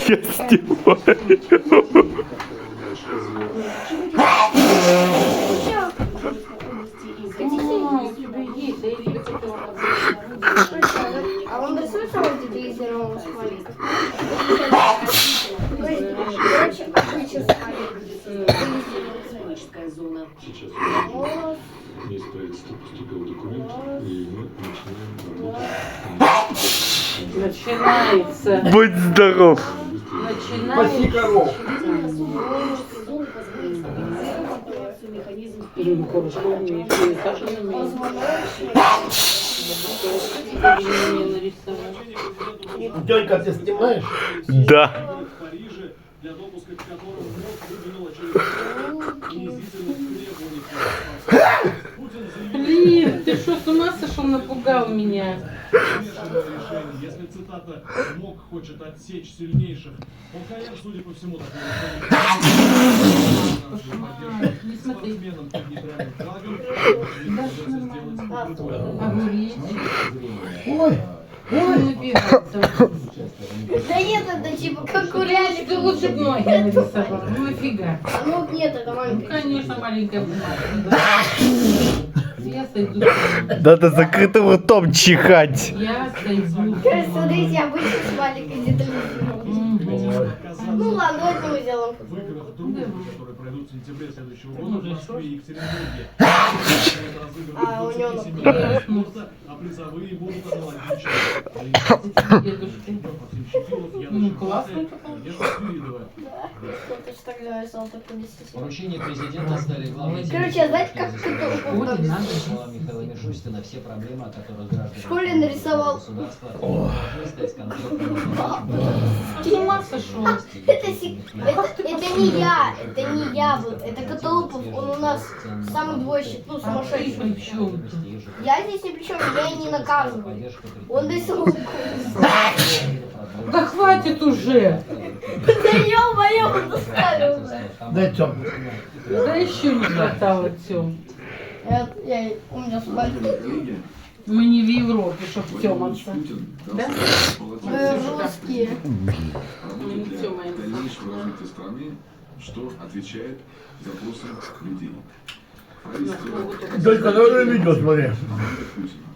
Я снимаю. А он рисуется вот детей из первого смайлика? Короче, отличие Сейчас местправительство поступил документ, и мы начинаем работать. Начинается. Будь здоров. Начинается. коров. Тёлька, ты снимаешь? Да. В Париже, для допуска к которому МОК выдвинул очередной унизительных требований. Путин заявил, Блин, ты что, с ума сошел, напугал меня? смешанное решение. Если, цитата, МОК хочет отсечь сильнейших, ОКР, судя по всему, такое Не смотри. спортсменам под нейтральным флагом сделать Огурец. Ой, Да нет, это типа как у Ты реально. лучше б ноги нарисовал. Ну нафига? А ну нет, это Ну, маленькая. конечно, маленькая бумага. Я сойду. Надо закрытым ртом чихать. Я сойду. Короче, смотрите, обычный смайлик и детализированный. Ну ладно, давайте мы сделаем. выборах трудов, которые пройдут в сентябре следующего года в Москве и Екатеринбурге. А, у него разыгрывают 27 видов спорта, а призовые будут аналогичны. Дедушки. Максим Щепилов, Яна Ну, Шевченко, классно такое. Надежда Свиридова. Кто-то же так нарисовал такую действительно. Поручение президента стали главной Короче, а знаете, как это Вот и надо. Слова Михаила Мишустина, все проблемы, о которых граждане в школе нарисовал. государства должны стать конкретными С ума сошел. Это не я, это не я был, это Котолупов, он у нас самый двойщик, ну А ты сумасшедший. при чем? Я здесь ни при чем, я и не наказываю. Он рисовал. Да хватит уже. Да ё-моё, он доставил уже. дай Тём. Да еще не хватало, Тём. У меня смайлик. Мы не в Европе, чтоб тёматься. Да? Мы русские. Мы не тёмаемся. Дальнейшего развития страны, что отвечает запросам людей. Правительство Тёлька, давай видео смотри. Путина